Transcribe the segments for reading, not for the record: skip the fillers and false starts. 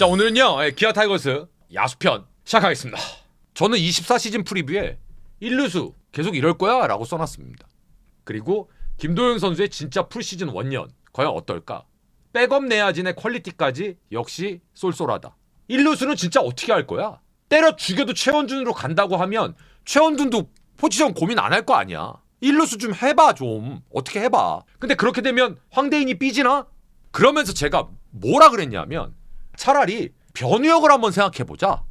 자, 오늘은요 기아 타이거스 야수편 시작하겠습니다. 저는 24시즌 프리뷰에 1루수 계속 이럴 거야 라고 써놨습니다. 그리고 김도영 선수의 진짜 풀시즌 원년 과연 어떨까? 백업 내야진의 퀄리티까지 역시 쏠쏠하다. 1루수는 진짜 어떻게 할 거야? 때려 죽여도 최원준으로 간다고 하면 최원준도 포지션 고민 안 할 거 아니야. 1루수 좀 해봐, 좀 어떻게 해봐. 근데 그렇게 되면 황대인이 삐지나? 그러면서 제가 뭐라 그랬냐면 차라리 변우혁을 한번 생각해보자.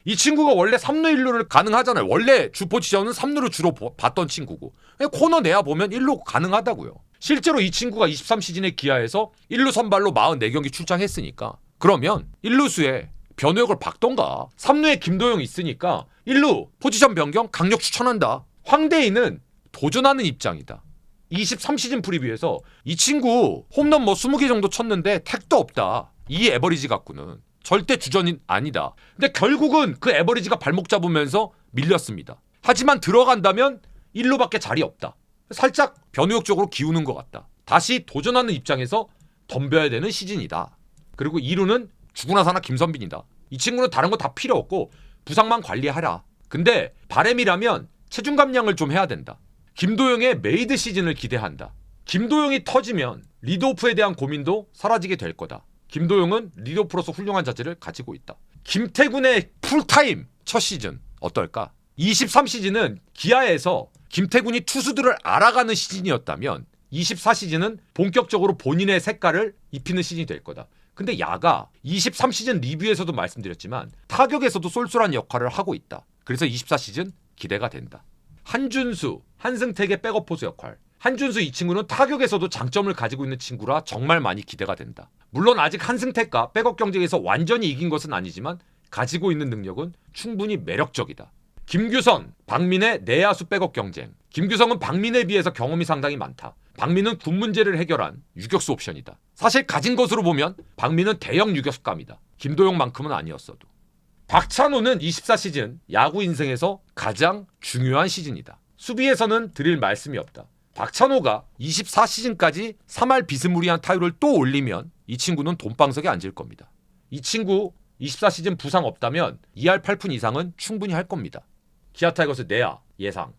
이 친구가 원래 3루 1루를 가능하잖아요. 원래 주 포지션은 3루를 주로 봤던 친구고 코너 내야 보면 1루 가능하다고요. 실제로 이 친구가 23시즌의 기아에서 1루 선발로 44경기 출장했으니까 그러면 1루수에 변우혁을 박던가 3루에 김도영이 있으니까 1루 포지션 변경 강력 추천한다. 황대인은 도전하는 입장이다. 23시즌 프리뷰에서 이 친구 홈런 20개 정도 쳤는데 택도 없다. 이 에버리지 갖고는 절대 주전이 아니다. 근데 결국은 그 에버리지가 발목 잡으면서 밀렸습니다. 하지만 들어간다면 1루밖에 자리 없다. 살짝 변우혁 쪽으로 기우는 것 같다. 다시 도전하는 입장에서 덤벼야 되는 시즌이다. 그리고 2루는 죽으나 사나 김선빈이다. 이 친구는 다른 거 다 필요 없고 부상만 관리하라. 근데 바람이라면 체중 감량을 좀 해야 된다. 김도영의 메이드 시즌을 기대한다. 김도영이 터지면 리드오프에 대한 고민도 사라지게 될 거다. 김도영은 리드오프로서 훌륭한 자질을 가지고 있다. 김태군의 풀타임 첫 시즌 어떨까? 23시즌은 기아에서 김태군이 투수들을 알아가는 시즌이었다면 24시즌은 본격적으로 본인의 색깔을 입히는 시즌이 될 거다. 근데 야가 23시즌 리뷰에서도 말씀드렸지만 타격에서도 쏠쏠한 역할을 하고 있다. 그래서 24시즌 기대가 된다. 한준수, 한승택의 백업 포수 역할. 한준수 이 친구는 타격에서도 장점을 가지고 있는 친구라 정말 많이 기대가 된다. 물론 아직 한승택과 백업 경쟁에서 완전히 이긴 것은 아니지만 가지고 있는 능력은 충분히 매력적이다. 김규선, 박민의 내야수 백업 경쟁. 김규성은 박민에 비해서 경험이 상당히 많다. 박민은 군 문제를 해결한 유격수 옵션이다. 사실 가진 것으로 보면 박민은 대형 유격수감이다. 김도영만큼은 아니었어도. 박찬호는 24시즌 야구 인생에서 가장 중요한 시즌이다. 수비에서는 드릴 말씀이 없다. 박찬호가 24시즌까지 3할 비스무리한 타율을 또 올리면 이 친구는 돈방석에 앉을 겁니다. 이 친구 24시즌 부상 없다면 2할 8푼 이상은 충분히 할 겁니다. 기아 타이거스 내야 예상.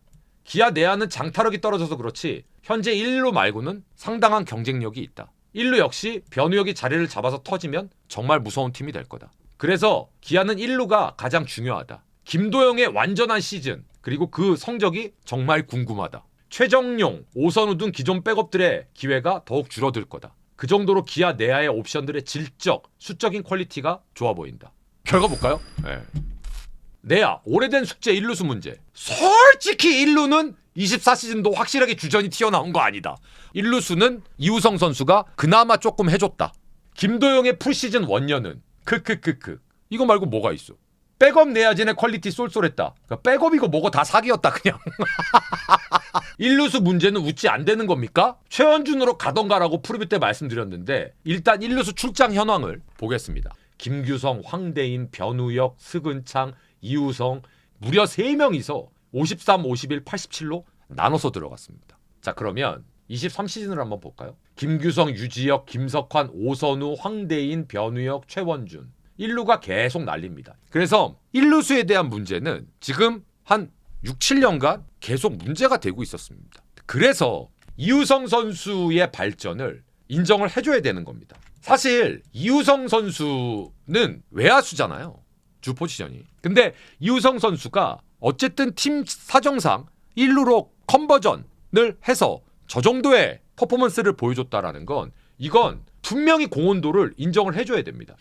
기아 내야는 장타력이 떨어져서 그렇지 현재 1루 말고는 상당한 경쟁력이 있다. 1루 역시 변우혁이 자리를 잡아서 터지면 정말 무서운 팀이 될 거다. 그래서 기아는 1루가 가장 중요하다. 김도영의 완전한 시즌 그리고 그 성적이 정말 궁금하다. 최정용, 오선우 등 기존 백업들의 기회가 더욱 줄어들 거다. 그 정도로 기아 내야의 옵션들의 질적, 수적인 퀄리티가 좋아 보인다. 결과 볼까요? 네. 내야 오래된 숙제 1루수 문제. 솔직히 1루는 24시즌도 확실하게 주전이 튀어나온 거 아니다. 1루수는 이우성 선수가 그나마 조금 해줬다. 김도영의 풀시즌 원년은 크크크크. 이거 말고 뭐가 있어? 백업 내야진의 퀄리티 쏠쏠했다. 그러니까 백업이고 뭐고 다 사기였다 그냥. 1루수 문제는 웃지 안 되는 겁니까? 최원준으로 가던가라고 프리뷰 때 말씀드렸는데 일단 1루수 출장 현황을 보겠습니다. 김규성, 황대인, 변우혁, 스근창, 이우성 무려 3명이서 53, 51, 87로 나눠서 들어갔습니다. 자, 그러면 23시즌을 한번 볼까요? 김규성, 유지혁, 김석환, 오선우, 황대인, 변우혁, 최원준 1루가 계속 날립니다. 그래서 1루수에 대한 문제는 지금 한 6, 7년간 계속 문제가 되고 있었습니다. 그래서 이우성 선수의 발전을 인정을 해줘야 되는 겁니다. 사실 이우성 선수는 외야수잖아요. 주 포지션이. 근데 이우성 선수가 어쨌든 팀 사정상 1루로 컨버전을 해서 저 정도의 퍼포먼스를 보여줬다라는 건 이건 분명히 공헌도를 인정을 해줘야 됩니다.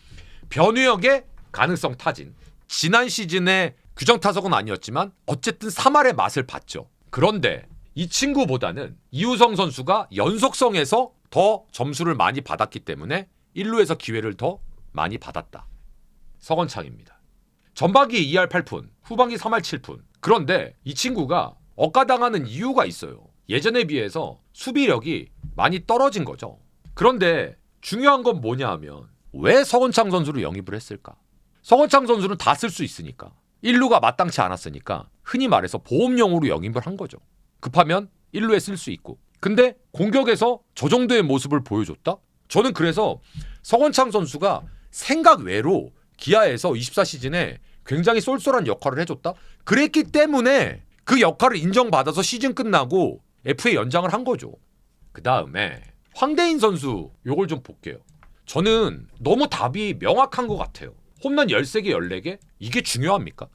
변우혁의 가능성 타진. 지난 시즌에 규정 타석은 아니었지만 어쨌든 3할의 맛을 봤죠. 그런데 이 친구보다는 이우성 선수가 연속성에서 더 점수를 많이 받았기 때문에 1루에서 기회를 더 많이 받았다. 서건창입니다. 전반기 2할 8푼, 후반기 3할 7푼. 그런데 이 친구가 억가당하는 이유가 있어요. 예전에 비해서 수비력이 많이 떨어진 거죠. 그런데 중요한 건 뭐냐 하면 왜 서건창 선수를 영입을 했을까? 서건창 선수는 다 쓸 수 있으니까. 1루가 마땅치 않았으니까 흔히 말해서 보험용으로 영입을 한 거죠. 급하면 1루에 쓸 수 있고. 근데 공격에서 저 정도의 모습을 보여줬다? 저는 그래서 서건창 선수가 생각 외로 기아에서 24 시즌에 굉장히 쏠쏠한 역할을 해줬다. 그랬기 때문에 그 역할을 인정받아서 시즌 끝나고 FA 연장을 한 거죠. 그 다음에 황대인 선수 요걸 좀 볼게요. 저는 너무 답이 명확한 것 같아요. 홈런 13개, 14개? 이게 중요합니까?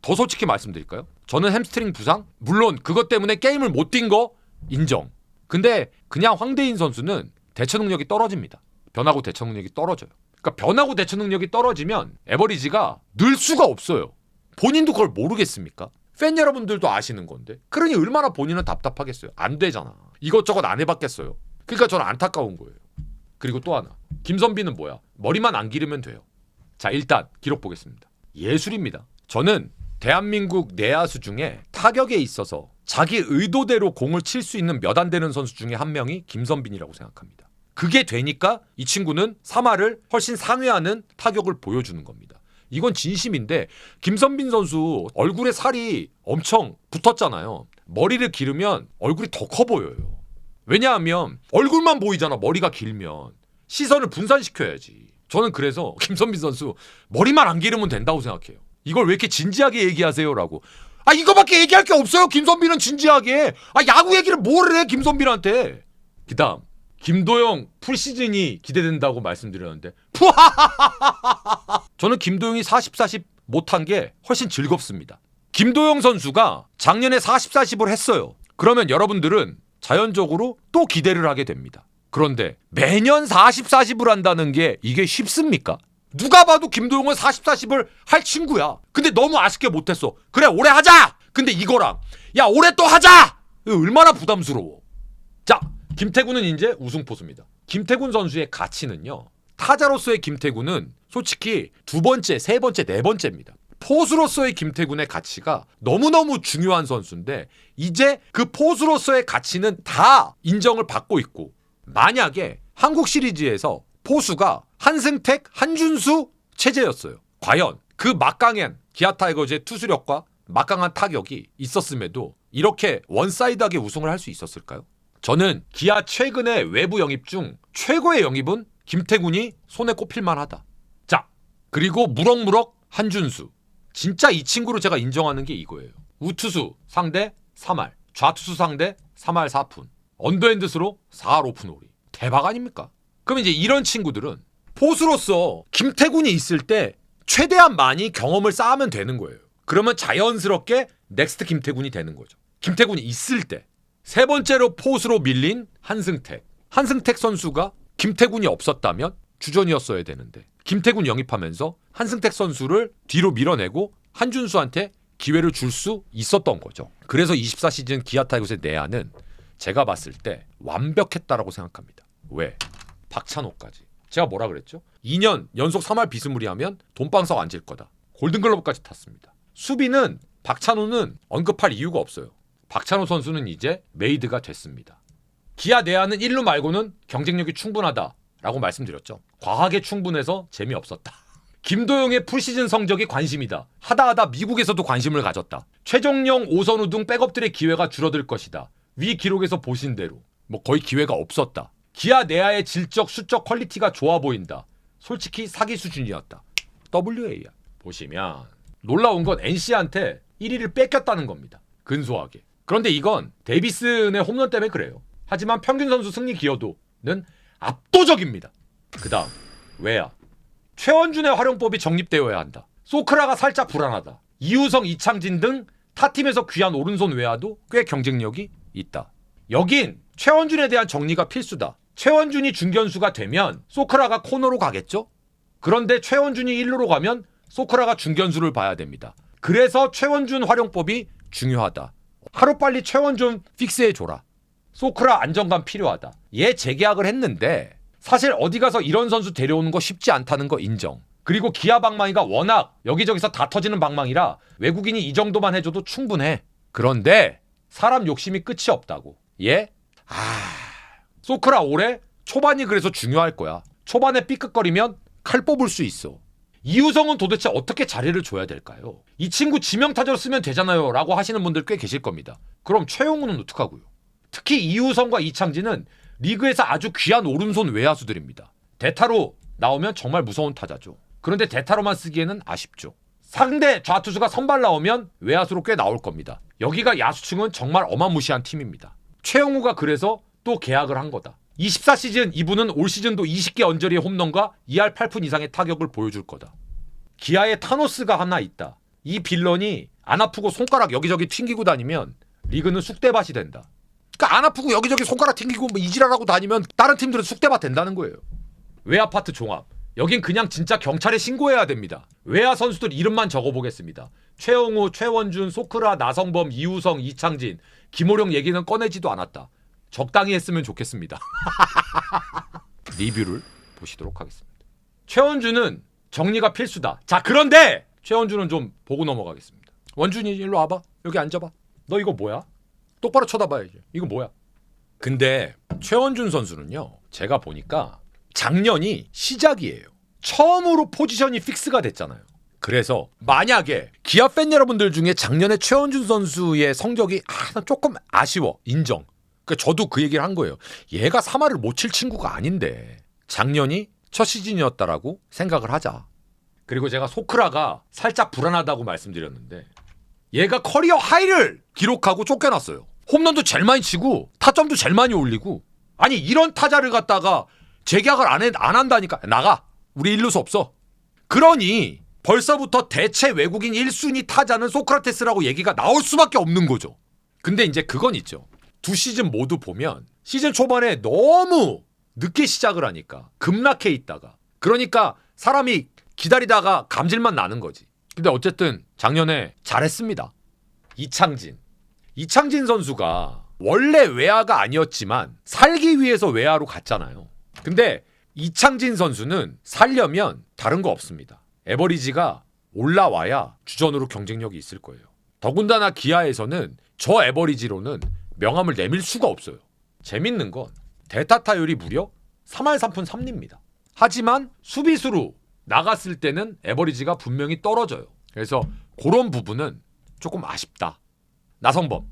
더 솔직히 말씀드릴까요? 저는 햄스트링 부상? 물론 그것 때문에 게임을 못 뛴 거 인정. 근데 그냥 황대인 선수는 대처 능력이 떨어집니다. 변화구 대처 능력이 떨어져요. 그러니까 변화구 대처 능력이 떨어지면 에버리지가 늘 수가 없어요. 본인도 그걸 모르겠습니까? 팬 여러분들도 아시는 건데. 그러니 얼마나 본인은 답답하겠어요. 안 되잖아. 이것저것 안 해봤겠어요. 그러니까 저는 안타까운 거예요. 그리고 또 하나. 김선빈은 뭐야? 머리만 안 기르면 돼요. 자, 일단 기록 보겠습니다. 예술입니다. 저는 대한민국 내야수 중에 타격에 있어서 자기 의도대로 공을 칠 수 있는 몇 안 되는 선수 중에 한 명이 김선빈이라고 생각합니다. 그게 되니까 이 친구는 3할을 훨씬 상회하는 타격을 보여주는 겁니다. 이건 진심인데 김선빈 선수 얼굴에 살이 엄청 붙었잖아요. 머리를 기르면 얼굴이 더 커 보여요. 왜냐하면 얼굴만 보이잖아. 머리가 길면. 시선을 분산시켜야지. 저는 그래서 김선빈 선수 머리만 안 기르면 된다고 생각해요. 이걸 왜 이렇게 진지하게 얘기하세요? 라고. 아, 이거밖에 얘기할 게 없어요. 김선빈은 진지하게. 아, 야구 얘기를 뭘 해 김선빈한테. 그 다음 김도영 풀시즌이 기대된다고 말씀드렸는데 저는 김도영이 40-40 못한 게 훨씬 즐겁습니다. 김도영 선수가 작년에 40-40을 했어요. 그러면 여러분들은 자연적으로 또 기대를 하게 됩니다. 그런데 매년 40-40을 한다는 게 이게 쉽습니까? 누가 봐도 김도영은 40-40을 할 친구야. 근데 너무 아쉽게 못했어. 그래, 올해 하자! 근데 이거랑 야, 올해 또 하자! 얼마나 부담스러워. 자, 김태군은 이제 우승포수입니다. 김태군 선수의 가치는요, 타자로서의 김태군은 솔직히 두 번째, 세 번째, 네 번째입니다. 포수로서의 김태군의 가치가 너무너무 중요한 선수인데 이제 그 포수로서의 가치는 다 인정을 받고 있고, 만약에 한국 시리즈에서 포수가 한승택, 한준수 체제였어요. 과연 그 막강한 기아 타이거즈의 투수력과 막강한 타격이 있었음에도 이렇게 원사이드하게 우승을 할 수 있었을까요? 저는 기아 최근의 외부 영입 중 최고의 영입은 김태군이 손에 꼽힐만 하다. 자, 그리고 무럭무럭 한준수. 진짜 이 친구로 제가 인정하는 게 이거예요. 우투수 상대 3할, 좌투수 상대 3할 4푼, 언더핸드스로 4할 5푼 5리. 대박 아닙니까? 그럼 이제 이런 친구들은 포수로서 김태군이 있을 때 최대한 많이 경험을 쌓으면 되는 거예요. 그러면 자연스럽게 넥스트 김태군이 되는 거죠. 김태군이 있을 때. 세 번째로 포수로 밀린 한승택. 한승택 선수가 김태군이 없었다면 주전이었어야 되는데 김태군 영입하면서 한승택 선수를 뒤로 밀어내고 한준수한테 기회를 줄 수 있었던 거죠. 그래서 24 시즌 기아 타이거즈의 내야는 제가 봤을 때 완벽했다라고 생각합니다. 왜? 박찬호까지. 제가 뭐라 그랬죠? 2년 연속 3할 비스무리하면 돈방석 앉을 거다. 골든글러브까지 탔습니다. 수비는 박찬호는 언급할 이유가 없어요. 박찬호 선수는 이제 메이드가 됐습니다. 기아 내야는 1루 말고는 경쟁력이 충분하다라고 말씀드렸죠. 과하게 충분해서 재미없었다. 김도영의 풀시즌 성적이 관심이다. 하다하다 미국에서도 관심을 가졌다. 최종영, 오선우 등 백업들의 기회가 줄어들 것이다. 위 기록에서 보신 대로 거의 기회가 없었다. 기아 내야의 질적, 수적 퀄리티가 좋아 보인다. 솔직히 사기 수준이었다. WAR 보시면 놀라운 건 NC한테 1위를 뺏겼다는 겁니다. 근소하게. 그런데 이건 데이비슨의 홈런 때문에 그래요. 하지만 평균 선수 승리 기여도는 압도적입니다. 그 다음 외야. 최원준의 활용법이 정립되어야 한다. 소크라가 살짝 불안하다. 이우성, 이창진 등 타팀에서 귀한 오른손 외야도 꽤 경쟁력이 있다. 여긴 최원준에 대한 정리가 필수다. 최원준이 중견수가 되면 소크라가 코너로 가겠죠? 그런데 최원준이 1루로 가면 소크라가 중견수를 봐야 됩니다. 그래서 최원준 활용법이 중요하다. 하루빨리 최원준 픽스해줘라. 소크라 안정감 필요하다. 얘 재계약을 했는데 사실 어디 가서 이런 선수 데려오는 거 쉽지 않다는 거 인정. 그리고 기아 방망이가 워낙 여기저기서 다 터지는 방망이라 외국인이 이 정도만 해줘도 충분해. 그런데 사람 욕심이 끝이 없다고. 얘? 소크라 올해 초반이 그래서 중요할 거야. 초반에 삐끗거리면 칼 뽑을 수 있어. 이우성은 도대체 어떻게 자리를 줘야 될까요? 이 친구 지명타자로 쓰면 되잖아요 라고 하시는 분들 꽤 계실 겁니다. 그럼 최용우는 어떡하고요? 특히 이우성과 이창진은 리그에서 아주 귀한 오른손 외야수들입니다. 대타로 나오면 정말 무서운 타자죠. 그런데 대타로만 쓰기에는 아쉽죠. 상대 좌투수가 선발 나오면 외야수로 꽤 나올 겁니다. 여기가 야수층은 정말 어마무시한 팀입니다. 최영우가 그래서 또 계약을 한 거다. 24시즌 이분은 올 시즌도 20개 언저리의 홈런과 2할 8푼 이상의 타격을 보여줄 거다. 기아에 타노스가 하나 있다. 이 빌런이 안 아프고 손가락 여기저기 튕기고 다니면 리그는 쑥대밭이 된다. 그러니까 안 아프고 여기저기 손가락 튕기고 뭐 이지랄하고 다니면 다른 팀들은 쑥대밭 된다는 거예요. 외야 파트 종합. 여긴 그냥 진짜 경찰에 신고해야 됩니다. 외야 선수들 이름만 적어보겠습니다. 최영우, 최원준, 소크라, 나성범, 이우성, 이창진, 김호령 얘기는 꺼내지도 않았다. 적당히 했으면 좋겠습니다. 리뷰를 보시도록 하겠습니다. 최원준은 정리가 필수다. 자, 그런데 최원준은 좀 보고 넘어가겠습니다. 원준이 일로 와봐. 여기 앉아봐. 너 이거 뭐야? 똑바로 쳐다봐야지. 이거 뭐야? 근데 최원준 선수는요, 제가 보니까 작년이 시작이에요. 처음으로 포지션이 픽스가 됐잖아요. 그래서 만약에 기아 팬 여러분들 중에 작년에 최원준 선수의 성적이 조금 아쉬워. 인정. 그러니까 저도 그 얘기를 한 거예요. 얘가 3할을 못 칠 친구가 아닌데 작년이 첫 시즌이었다라고 생각을 하자. 그리고 제가 소크라가 살짝 불안하다고 말씀드렸는데 얘가 커리어 하이를 기록하고 쫓겨났어요. 홈런도 제일 많이 치고 타점도 제일 많이 올리고, 아니 이런 타자를 갖다가 재계약을 안 한다니까. 나가. 우리 일루수 없어. 그러니 벌써부터 대체 외국인 1순위 타자는 소크라테스라고 얘기가 나올 수밖에 없는 거죠. 근데 이제 그건 있죠. 두 시즌 모두 보면 시즌 초반에 너무 늦게 시작을 하니까 급락해 있다가, 그러니까 사람이 기다리다가 감질만 나는 거지. 근데 어쨌든 작년에 잘했습니다. 이창진 선수가 원래 외야가 아니었지만 살기 위해서 외야로 갔잖아요. 근데 이창진 선수는 살려면 다른 거 없습니다. 에버리지가 올라와야 주전으로 경쟁력이 있을 거예요. 더군다나 기아에서는 저 에버리지로는 명함을 내밀 수가 없어요. 재밌는 건 대타 타율이 무려 3할 3푼 3리입니다. 하지만 수비수로 나갔을 때는 에버리지가 분명히 떨어져요. 그래서 그런 부분은 조금 아쉽다. 나성범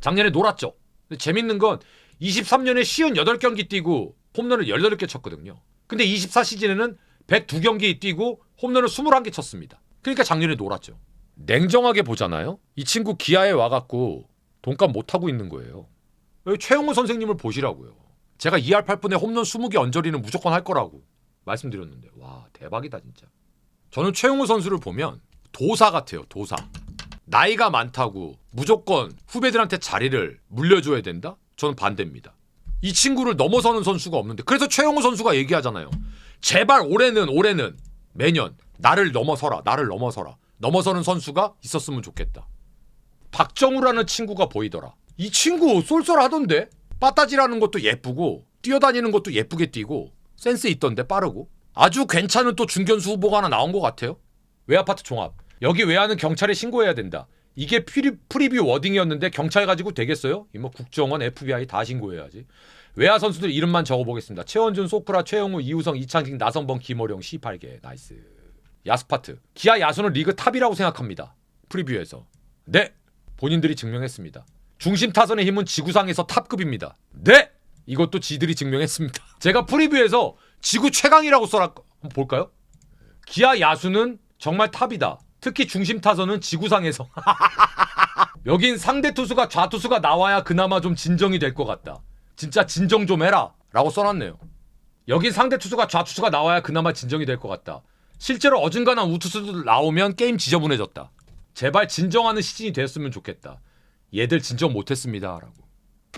작년에 놀았죠. 근데 재밌는 건 23년에 58경기 뛰고 홈런을 18개 쳤거든요. 근데 24시즌에는 102경기 뛰고 홈런을 21개 쳤습니다. 그러니까 작년에 놀았죠. 냉정하게 보잖아요. 이 친구 기아에 와갖고 돈값 못하고 있는 거예요. 여기 최영우 선생님을 보시라고요. 제가 2할 8푼에 홈런 20개 언저리는 무조건 할 거라고 말씀드렸는데, 와 대박이다 진짜. 저는 최영우 선수를 보면 도사 같아요. 도사. 나이가 많다고 무조건 후배들한테 자리를 물려줘야 된다? 저는 반대입니다. 이 친구를 넘어서는 선수가 없는데, 그래서 최영우 선수가 얘기하잖아요. 제발 올해는 매년 나를 넘어서라. 넘어서는 선수가 있었으면 좋겠다. 박정우라는 친구가 보이더라. 이 친구 쏠쏠하던데? 빠따지라는 것도 예쁘고 뛰어다니는 것도 예쁘게 뛰고 센스 있던데, 빠르고. 아주 괜찮은 또 중견수 후보가 하나 나온 것 같아요. 외야파트 종합. 여기 외야는 경찰에 신고해야 된다. 이게 프리뷰 워딩이었는데 경찰 가지고 되겠어요? 뭐 국정원, FBI 다 신고해야지. 외야 선수들 이름만 적어보겠습니다. 최원준, 소크라, 최영우, 이우성, 이창진, 나성범, 김호령, 18개. 나이스. 야수파트. 기아 야수는 리그 탑이라고 생각합니다. 프리뷰에서. 네. 본인들이 증명했습니다. 중심 타선의 힘은 지구상에서 탑급입니다. 네. 이것도 지들이 증명했습니다. 제가 프리뷰에서 지구 최강이라고 써놨. 한번 볼까요? 기아 야수는 정말 탑이다. 특히 중심 타선은 지구상에서. 여긴 상대 투수가 좌투수가 나와야 그나마 좀 진정이 될 것 같다. 진짜 진정 좀 해라 라고 써놨네요. 여긴 상대 투수가 좌투수가 나와야 그나마 진정이 될 것 같다. 실제로 어중간한 우투수들 나오면 게임 지저분해졌다. 제발 진정하는 시즌이 되었으면 좋겠다. 얘들 진정 못했습니다 라고.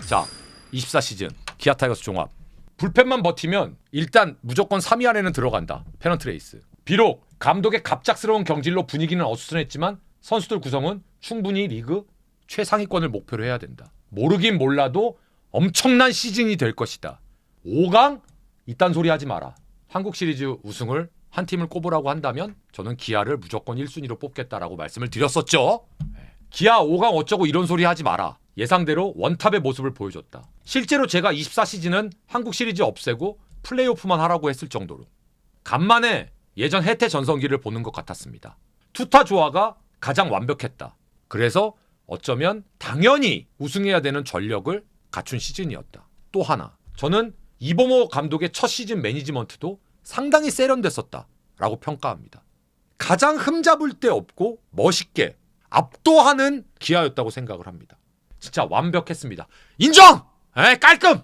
자, 24시즌 기아 타이거스 종합. 불펜만 버티면 일단 무조건 3위 안에는 들어간다. 페넌트 레이스. 비록 감독의 갑작스러운 경질로 분위기는 어수선했지만 선수들 구성은 충분히 리그 최상위권을 목표로 해야 된다. 모르긴 몰라도 엄청난 시즌이 될 것이다. 5강? 이딴 소리 하지 마라. 한국 시리즈 우승을 한 팀을 꼽으라고 한다면 저는 기아를 무조건 1순위로 뽑겠다라고 말씀을 드렸었죠. 기아 5강 어쩌고 이런 소리 하지 마라. 예상대로 원탑의 모습을 보여줬다. 실제로 제가 24시즌은 한국 시리즈 없애고 플레이오프만 하라고 했을 정도로 간만에 예전 해태 전성기를 보는 것 같았습니다. 투타 조화가 가장 완벽했다. 그래서 어쩌면 당연히 우승해야 되는 전력을 갖춘 시즌이었다. 또 하나, 저는 이범호 감독의 첫 시즌 매니지먼트도 상당히 세련됐었다 라고 평가합니다. 가장 흠잡을 데 없고 멋있게 압도하는 기아였다고 생각을 합니다. 진짜 완벽했습니다. 인정! 깔끔!